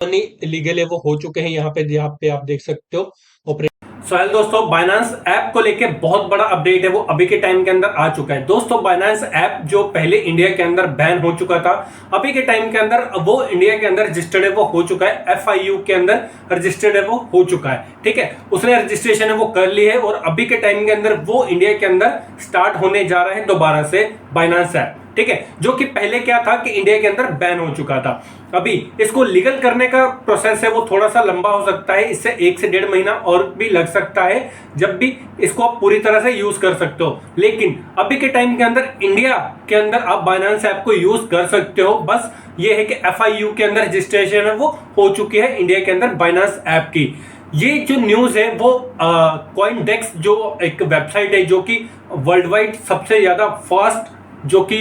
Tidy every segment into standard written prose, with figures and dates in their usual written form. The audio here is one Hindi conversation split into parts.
लीगल है वो हो चुके हैं। यहाँ पे आप देख सकते हो। सो हेलो दोस्तों, बाइनांस ऐप को लेके बहुत बड़ा अपडेट है वो अभी के टाइम के अंदर आ चुका है। दोस्तों, बाइनांस ऐप जो पहले इंडिया के अंदर बैन हो चुका था, अभी के टाइम के अंदर वो इंडिया के अंदर रजिस्टर्ड है वो हो चुका है। FIU के अंदर रजिस्टर्ड है वो हो चुका है। ठीक है, उसने रजिस्ट्रेशन है वो कर ली है और अभी के टाइम के अंदर वो इंडिया के अंदर स्टार्ट होने जा रहा है दोबारा से बाइनांस ऐप। ठीक है, जो कि पहले क्या था कि इंडिया के अंदर बैन हो चुका था। अभी इसको लीगल करने का प्रोसेस है वो थोड़ा सा लंबा हो सकता है, इससे 1 से 1.5 महीना और भी लग सकता है, जब भी इसको आप पूरी तरह से यूज कर सकते हो। लेकिन अभी के टाइम के अंदर इंडिया के अंदर आप बाइनांस ऐप को यूज कर सकते हो। बस ये है कि FIU के अंदर रजिस्ट्रेशन है वो हो चुकी है इंडिया के अंदर बाइनांस ऐप की। ये जो न्यूज है वो कॉइनडेक्स जो एक वेबसाइट है जो कि वर्ल्ड वाइड सबसे ज्यादा फास्ट, जो कि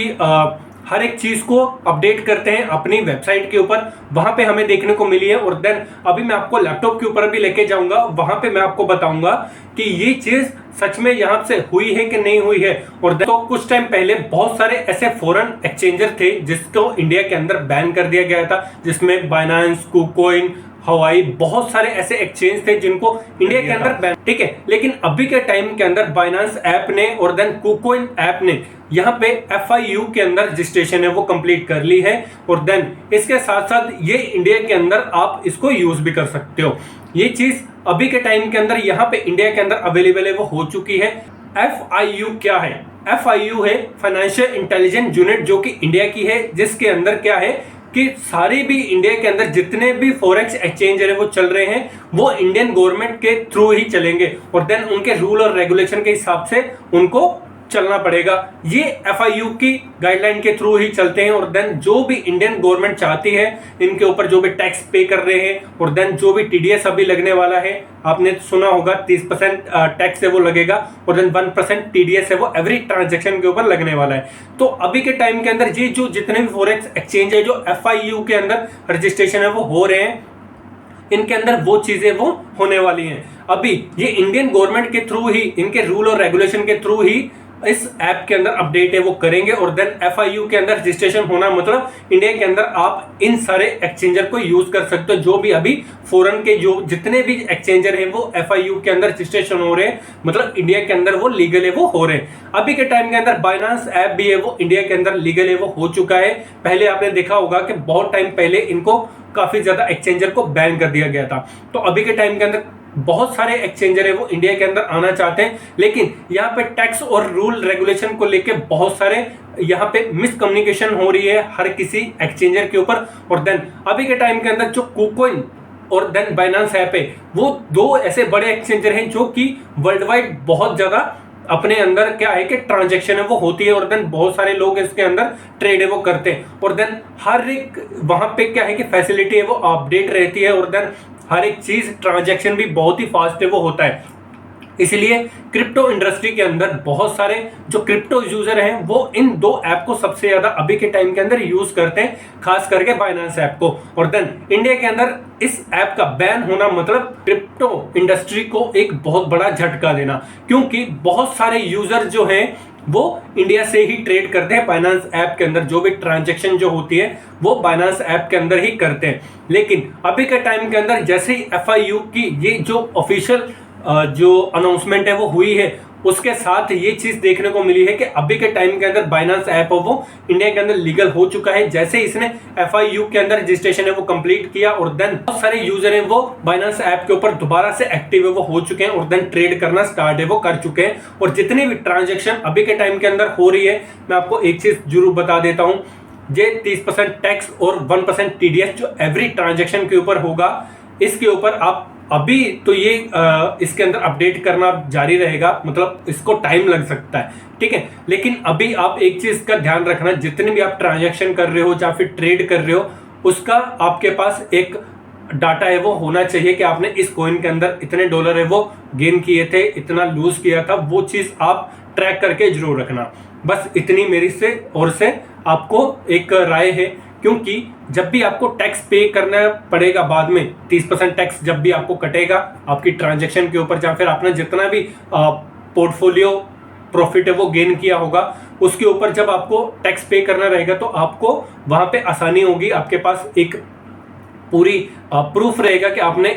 हर एक चीज को अपडेट करते हैं अपनी वेबसाइट के ऊपर, वहां पे हमें देखने को मिली है। और देन अभी मैं आपको लैपटॉप के ऊपर भी लेके जाऊंगा, वहां पे मैं आपको बताऊंगा कि ये चीज सच में यहां से हुई है कि नहीं हुई है। और तो कुछ टाइम पहले बहुत सारे ऐसे फॉरेन एक्सचेंजर थे जिसको इंडिया के अंदर बैन कर दिया गया था, जिसमें बाइनांस, कुकॉइन, हवाई, बहुत सारे ऐसे एक्सचेंज थे जिनको इंडिया के अंदर बैन। ठीक है, लेकिन अभी के टाइम के अंदर बाइनांस ऐप ने और देन कुकॉइन ऐप ने यहाँ पे FIU के अंदर रजिस्ट्रेशन है वो कंप्लीट कर ली है। और देन इसके साथ साथ ये इंडिया के अंदर आप इसको यूज भी कर सकते हो। ये चीज अभी के टाइम के अंदर यहाँ पे इंडिया के अंदर अवेलेबल है वो हो चुकी है। FIU क्या है? FIU है फाइनेंशियल इंटेलिजेंस यूनिट, जो कि इंडिया की है, जिसके अंदर क्या है कि सारी भी इंडिया के अंदर जितने भी फॉरेक्स एक्सचेंज है वो चल रहे हैं वो इंडियन गवर्नमेंट के थ्रू ही चलेंगे और देन उनके रूल और रेगुलेशन के हिसाब से उनको चलना पड़ेगा। ये FIU की गाइडलाइन के थ्रू ही चलते हैं। और देन जो भी इंडियन गवर्नमेंट चाहती है इनके ऊपर जो भी टैक्स पे कर रहे हैं और देन जो भी TDS अभी लगने वाला है, आपने सुना होगा 30% टैक्स है वो लगेगा और देन 1% TDS है वो एवरी ट्रांजेक्शन के ऊपर लगने वाला है। तो अभी के टाइम के अंदर ये जो जितने भी फॉरेक्स एक्सचेंज है जो FIU के अंदर रजिस्ट्रेशन है वो हो रहे हैं, इनके अंदर वो चीजें वो होने वाली हैं। अभी ये इंडियन गवर्नमेंट के थ्रू ही, इनके रूल और रेगुलेशन के थ्रू ही इस ऐप के अंदर अपडेट है वो करेंगे। और देन FIU के अंदर रजिस्ट्रेशन होना मतलब इंडिया के अंदर आप इन सारे एक्सचेंजर को यूज कर सकते हो। जो भी अभी फॉरेन के जो जितने भी एक्सचेंजर हैं वो FIU के अंदर रजिस्ट्रेशन हो रहे हैं, मतलब इंडिया के अंदर वो लीगल है वो हो रहे हैं। अभी के टाइम के अंदर बाइनांस ऐप भी है वो इंडिया के अंदर लीगल है वो हो चुका है। पहले आपने देखा होगा कि बहुत टाइम पहले इनको काफी ज्यादा एक्सचेंजर को बैन कर दिया गया था। तो अभी के टाइम के अंदर बहुत सारे एक्सचेंजर है वो इंडिया के अंदर आना चाहते हैं, लेकिन यहाँ पे टैक्स और रूल रेगुलेशन को लेके बहुत सारे यहाँ पे मिसकम्युनिकेशन हो रही है हर किसी एक्सचेंजर के ऊपर। और देन अभी के टाइम के अंदर जो कुकॉइन और देन बाइनांस ऐप है वो दो ऐसे बड़े एक्सचेंजर हैं जो कि वर्ल्ड वाइड बहुत ज्यादा अपने अंदर क्या है कि ट्रांजैक्शन है वो होती है और देन बहुत सारे लोग इसके अंदर ट्रेड है वो करते हैं। और देन हर एक वहां पे क्या है कि फैसिलिटी है वो अपडेट रहती है और देन हर एक चीज ट्रांजैक्शन भी बहुत ही फास्ट है वो होता है। इसलिए क्रिप्टो इंडस्ट्री के अंदर बहुत सारे जो क्रिप्टो यूजर हैं वो इन दो ऐप को सबसे ज्यादा अभी के टाइम के अंदर यूज करते हैं, खास करके बाइनांस ऐप को। और देन इंडिया के अंदर इस ऐप का बैन होना मतलब क्रिप्टो इंडस्ट्री को एक बहुत बड़ा झटका देना, क्योंकि बहुत सारे यूजर जो हैं वो इंडिया से ही ट्रेड करते हैं बाइनांस ऐप के अंदर। जो भी ट्रांजैक्शन जो होती है वो बाइनांस ऐप के अंदर ही करते हैं। लेकिन अभी के टाइम के अंदर जैसे ही FIU की ये जो ऑफिशियल जो अनाउंसमेंट है वो हुई है, उसके साथ ये चीज देखने को मिली है कि अभी के टाइम के अंदर बाइनांस ऐप है वो इंडिया के अंदर लीगल हो चुका है। जैसे ही इसने FIU के अंदर रजिस्ट्रेशन है वो कंप्लीट किया और देन बहुत सारे यूजर हैं वो बाइनांस ऐप के ऊपर दोबारा से एक्टिव है वो हो चुके हैं और देन ट्रेड करना स्टार्ट है वो कर चुके हैं। और जितनी भी ट्रांजेक्शन अभी के टाइम के अंदर हो रही है, मैं आपको एक चीज जरूर बता देता हूँ, ये 30% टैक्स और 1% TDS जो एवरी ट्रांजेक्शन के ऊपर होगा, इसके ऊपर आप अभी तो ये इसके अंदर अपडेट करना जारी रहेगा, मतलब इसको टाइम लग सकता है। ठीक है, लेकिन अभी आप एक चीज का ध्यान रखना, जितने भी आप ट्रांजैक्शन कर रहे हो या फिर ट्रेड कर रहे हो, उसका आपके पास एक डाटा है वो होना चाहिए कि आपने इस कॉइन के अंदर इतने डॉलर है वो गेन किए थे, इतना लूज किया था, वो चीज आप ट्रैक करके जरूर रखना। बस इतनी मेरी से और से आपको एक राय है, क्योंकि जब भी आपको टैक्स पे करना पड़ेगा बाद में, 30% टैक्स जब भी आपको कटेगा आपकी ट्रांजैक्शन के ऊपर, या फिर आपने जितना भी पोर्टफोलियो प्रॉफिट है वो गेन किया होगा उसके ऊपर जब आपको टैक्स पे करना रहेगा, तो आपको वहां पे आसानी होगी। आपके पास एक पूरी प्रूफ रहेगा कि आपने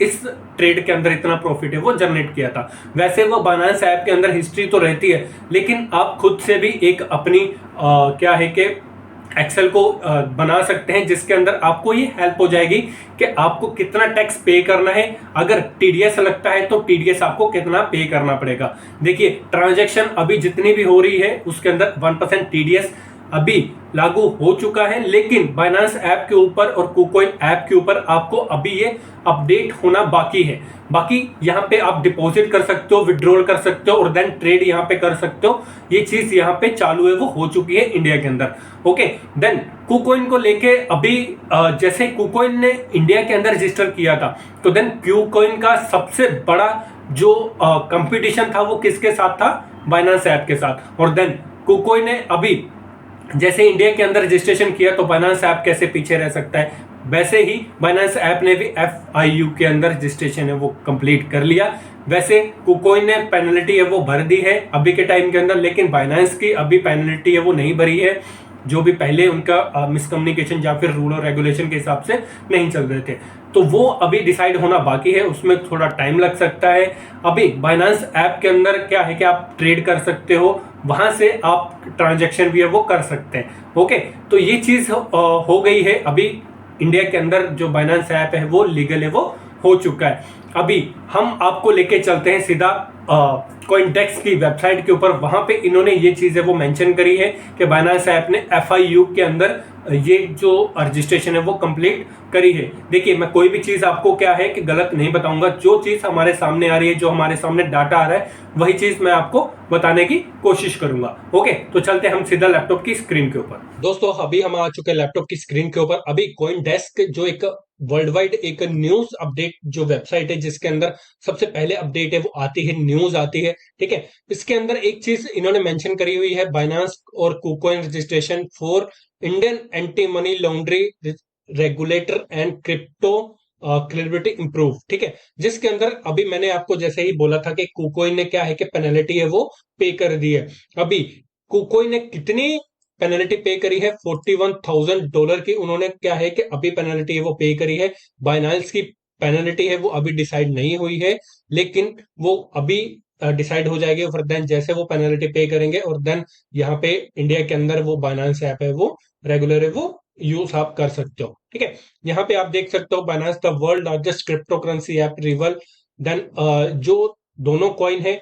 इस ट्रेड के अंदर इतना प्रॉफिट है वो जनरेट किया था। वैसे वो बाइनेंस ऐप के अंदर हिस्ट्री तो रहती है, लेकिन आप खुद से भी एक अपनी क्या है कि एक्सेल को बना सकते हैं, जिसके अंदर आपको ये हेल्प हो जाएगी कि आपको कितना टैक्स पे करना है। अगर टीडीएस लगता है तो टीडीएस आपको कितना पे करना पड़ेगा। देखिए ट्रांजैक्शन अभी जितनी भी हो रही है उसके अंदर 1% टीडीएस अभी लागू हो चुका है, लेकिन बाइनेंस ऐप के ऊपर और कुकॉइन ऐप के ऊपर आपको अभी ये अपडेट होना बाकी है। बाकी यहाँ पे आप डिपॉजिट कर सकते हो, विड्रॉल कर सकते हो और देन ट्रेड यहाँ पे कर सकते हो। ये चीज यहाँ पे चालू है, वो हो चुकी है इंडिया के अंदर। ओके, देन कुकॉइन को लेके अभी जैसे कुकॉइन ने इंडिया के अंदर रजिस्टर किया था, तो देन कुकॉइन का सबसे बड़ा जो कंपटीशन था वो किसके साथ था? बाइनेंस ऐप के साथ। और देन कुकॉइन ने अभी जैसे इंडिया के अंदर रजिस्ट्रेशन किया, तो बाइनेंस ऐप कैसे पीछे रह सकता है? वैसे ही बाइनेंस ऐप ने भी FIU के अंदर रजिस्ट्रेशन है वो कंप्लीट कर लिया। वैसे कुकॉइन ने पेनल्टी है वो भर दी है अभी के टाइम के अंदर, लेकिन बाइनेंस की अभी पेनल्टी है वो नहीं भरी है, जो भी पहले उनका मिसकम्युनिकेशन या फिर रूल और रेगुलेशन के हिसाब से नहीं चल रहे थे। तो वो अभी डिसाइड होना बाकी है, उसमें थोड़ा टाइम लग सकता है। अभी बाइनेंस ऐप के अंदर क्या है कि आप ट्रेड कर सकते हो, वहां से आप ट्रांजैक्शन भी है वो कर सकते हैं। ओके, तो ये चीज हो गई है। अभी इंडिया के अंदर जो बाइनेंस ऐप है वो लीगल है, वो हो चुका है। अभी हम आपको लेके चलते हैं सीधा कॉइनडेस्क की वेबसाइट के ऊपर। वहां पे इन्होंने ये चीजें वो मेंशन करी है कि बाइनेंस ऐप ने FIU के अंदर ये जो रजिस्ट्रेशन है वो कंप्लीट करी है। देखिए मैं कोई भी चीज आपको क्या है कि गलत नहीं बताऊंगा, जो चीज हमारे सामने आ रही है, जो हमारे सामने डाटा आ रहा है, वही चीज मैं आपको बताने की कोशिश करूंगा। ओके, तो चलते हैं हम सीधा लैपटॉप की स्क्रीन के ऊपर। दोस्तों अभी हम आ चुके हैं लैपटॉप की स्क्रीन के ऊपर। अभी कॉइनडेस्क जो एक वर्ल्ड वाइड एक न्यूज अपडेट जो वेबसाइट है, जिसके अंदर सबसे पहले अपडेट है वो आती है, न्यूज आती है। ठीक है, इसके अंदर एक चीज इन्होंने मेंशन करी हुई है, बाइनेंस और KuCoin registration for Indian anti money laundry regulator and crypto clarity improve. ठीक है, जिसके अंदर अभी मैंने आपको जैसे ही बोला था कि कुकॉइन ने क्या है कि पेनल्टी है वो पे कर दी है। अभी कुकॉइन ने कितनी पेनल्टी पे करी है? $41,000 की उन्होंने क्या है कि अभी पेनल्टी है वो पे करी है। बाइनेंस की पेनल्टी है वो अभी डिसाइड नहीं हुई है, लेकिन वो अभी डिसाइड हो जाएगी। फिर देन जैसे वो पेनल्टी पे करेंगे और देन यहाँ पे इंडिया के अंदर वो बाइनेंस ऐप है वो रेगुलर है वो यूज आप कर सकते हो। ठीक है, यहाँ पे आप देख सकते हो Binance the world largest crypto currency app rival. Then जो दोनों कॉइन है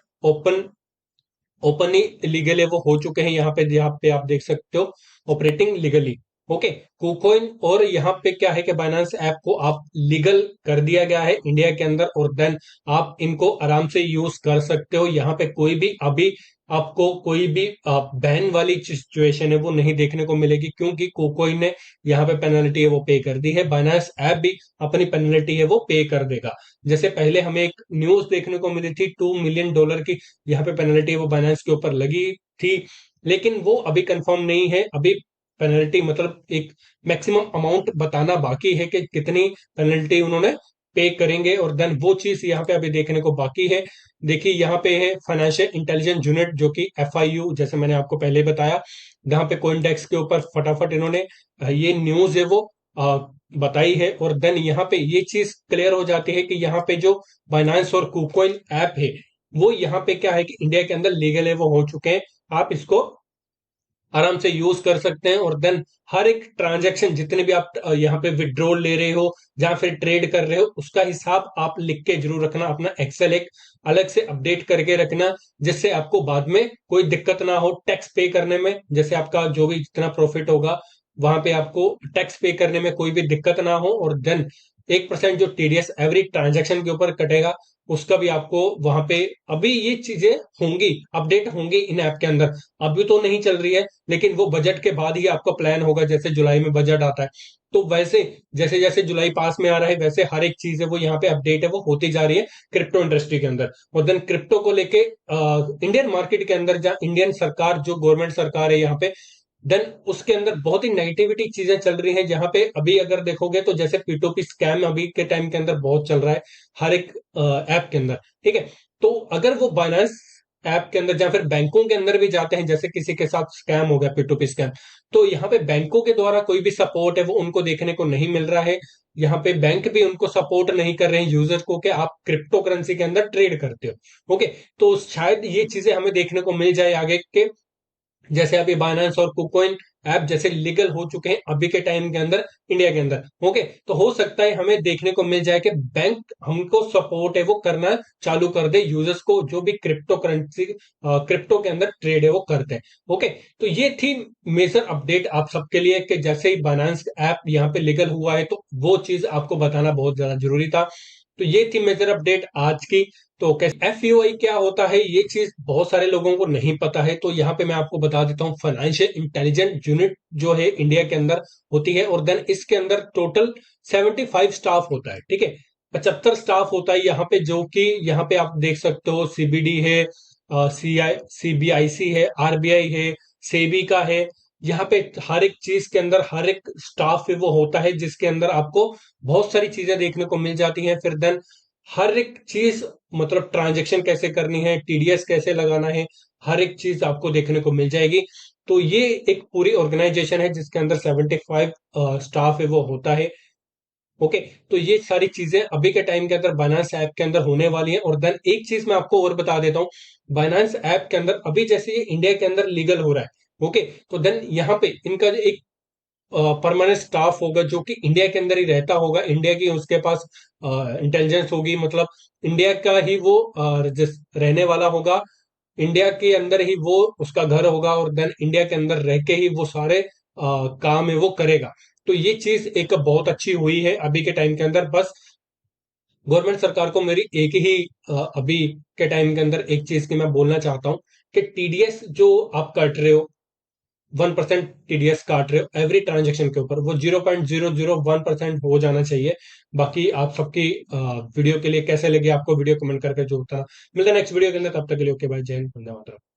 ओपनली लीगल है वो हो चुके हैं। यहाँ पे आप देख सकते हो ऑपरेटिंग लीगली। ओके, कुकॉइन और यहाँ पे क्या है कि बाइनेंस ऐप को आप लीगल कर दिया गया है इंडिया के अंदर, और देन आप इनको आराम से यूज कर सकते हो। यहाँ पे कोई भी अभी आपको कोई भी बैन वाली सिचुएशन है वो नहीं देखने को मिलेगी, क्योंकि कुकॉइन ने यहाँ पे पेनल्टी है वो पे कर दी है। बाइनेंस ऐप भी अपनी पेनल्टी है वो पे कर देगा। जैसे पहले हमें एक न्यूज देखने को मिली थी $2 मिलियन की, यहाँ पे पेनल्टी वो बाइनेंस के ऊपर लगी थी, लेकिन वो अभी कंफर्म नहीं है। अभी पेनल्टी मतलब एक मैक्सिमम अमाउंट बताना बाकी है कि कितनी पेनल्टी उन्होंने पे करेंगे, और देन वो चीज यहाँ पे अभी देखने को बाकी है। देखिए यहाँ पे है फाइनेंशियल इंटेलिजेंस यूनिट, जो कि FIU, जैसे मैंने आपको पहले बताया, जहाँ पे कोइनडेस्क के ऊपर फटाफट इन्होंने ये न्यूज है वो बताई है। और देन यहाँ पे ये चीज क्लियर हो जाती है कि यहाँ पे जो बाइनेंस और कुकॉइन ऐप है वो यहाँ पे क्या है कि इंडिया के अंदर लीगल है वो हो चुके हैं। आप इसको आराम से यूज कर सकते हैं, और देन हर एक ट्रांजैक्शन जितने भी आप यहाँ पे विड्रॉल ले रहे हो या फिर ट्रेड कर रहे हो, उसका हिसाब आप लिख के जरूर रखना। अपना एक्सेल एक अलग से अपडेट करके रखना, जिससे आपको बाद में कोई दिक्कत ना हो टैक्स पे करने में। जैसे आपका जो भी जितना प्रॉफिट होगा वहां पे आपको टैक्स पे करने में कोई भी दिक्कत ना हो, और देन 1% जो TDS एवरी ट्रांजैक्शन के ऊपर कटेगा उसका भी आपको वहां पे अभी ये चीजें होंगी, अपडेट होंगी इन ऐप के अंदर। अभी तो नहीं चल रही है, लेकिन वो बजट के बाद ही आपका प्लान होगा। जैसे जुलाई में बजट आता है, तो वैसे जैसे जैसे जुलाई पास में आ रहा है, वैसे हर एक चीज है वो यहाँ पे अपडेट है वो होती जा रही है क्रिप्टो इंडस्ट्री के अंदर। और देन क्रिप्टो को लेके इंडियन मार्केट के अंदर, जहाँ इंडियन सरकार जो गवर्नमेंट सरकार है यहाँ पे, देन उसके अंदर बहुत ही नेगेटिविटी चीजें चल रही हैं। जहां पे अभी अगर देखोगे तो जैसे P2P स्कैम अभी के टाइम के अंदर बहुत चल रहा है हर एक ऐप के अंदर। ठीक है, तो अगर वो बाइनेंस ऐप के अंदर या फिर बैंकों के अंदर भी जाते हैं, जैसे किसी के साथ स्कैम हो गया, P2P स्कैम, तो यहाँ पे बैंकों के द्वारा कोई भी सपोर्ट है वो उनको देखने को नहीं मिल रहा है। यहाँ पे बैंक भी उनको सपोर्ट नहीं कर रहे हैं यूजर को कि आप क्रिप्टो करेंसी के अंदर ट्रेड करते हो। ओके, तो शायद ये चीजें हमें देखने को मिल जाए आगे के, जैसे अभी बाइनेंस और कुकोइन ऐप जैसे लीगल हो चुके हैं अभी के टाइम के अंदर इंडिया के अंदर। ओके, तो हो सकता है हमें देखने को मिल जाए कि बैंक हमको सपोर्ट है वो करना चालू कर दे यूजर्स को, जो भी क्रिप्टो करेंसी क्रिप्टो के अंदर ट्रेड है वो करते हैं। ओके, तो ये थी मेजर अपडेट आप सबके लिए कि जैसे ही बाइनेंस ऐप यहाँ पे लीगल हुआ है तो वो चीज आपको बताना बहुत ज्यादा जरूरी था। तो ये थी मेजर अपडेट आज की। तो कैसे एफयूआई क्या होता है ये चीज बहुत सारे लोगों को नहीं पता है, तो यहाँ पे मैं आपको बता देता हूँ। फाइनेंशियल इंटेलिजेंस यूनिट जो है इंडिया के अंदर होती है, और देन इसके अंदर टोटल 75 स्टाफ होता है, ठीक है। 75 स्टाफ होता है यहाँ पे, जो कि यहाँ पे आप देख सकते हो सीबीडी है, सीबीआईसी है, आरबीआई है, सेबी का है। यहाँ पे हर एक चीज के अंदर हर एक स्टाफ है वो होता है, जिसके अंदर आपको बहुत सारी चीजें देखने को मिल जाती हैं। फिर देन हर एक चीज, मतलब ट्रांजैक्शन कैसे करनी है, टीडीएस कैसे लगाना है, हर एक चीज आपको देखने को मिल जाएगी। तो ये एक पूरी ऑर्गेनाइजेशन है जिसके अंदर 75 स्टाफ है वो होता है। ओके, तो ये सारी चीजें अभी के टाइम के अंदर बाइनेंस ऐप के अंदर होने वाली है। और देन एक चीज मैं आपको और बता देता हूँ, बाइनेंस ऐप के अंदर अभी जैसे ये इंडिया के अंदर लीगल हो रहा है, ओके, तो देन यहाँ पे इनका जो एक परमानेंट स्टाफ होगा जो कि इंडिया के अंदर ही रहता होगा, इंडिया की उसके पास इंटेलिजेंस होगी, मतलब इंडिया का ही वो रहने वाला होगा, इंडिया के अंदर ही वो उसका घर होगा, और देन इंडिया के अंदर रह के ही वो सारे काम है वो करेगा। तो ये चीज एक बहुत अच्छी हुई है अभी के टाइम के अंदर। बस गवर्नमेंट सरकार को मेरी एक ही अभी के टाइम के अंदर एक चीज की मैं बोलना चाहता हूँ कि टीडीएस जो आप काट रहे हो, 1% टीडीएस काट रहे हो एवरी ट्रांजेक्शन के ऊपर, वो 0.001% हो जाना चाहिए। बाकी आप सबकी वीडियो के लिए कैसे लगे आपको वीडियो कमेंट करके जो होता है। मिलता है नेक्स्ट वीडियो के अंदर, तब तक के लिए ओके बाय, जय हिंद, वंदे मातरम।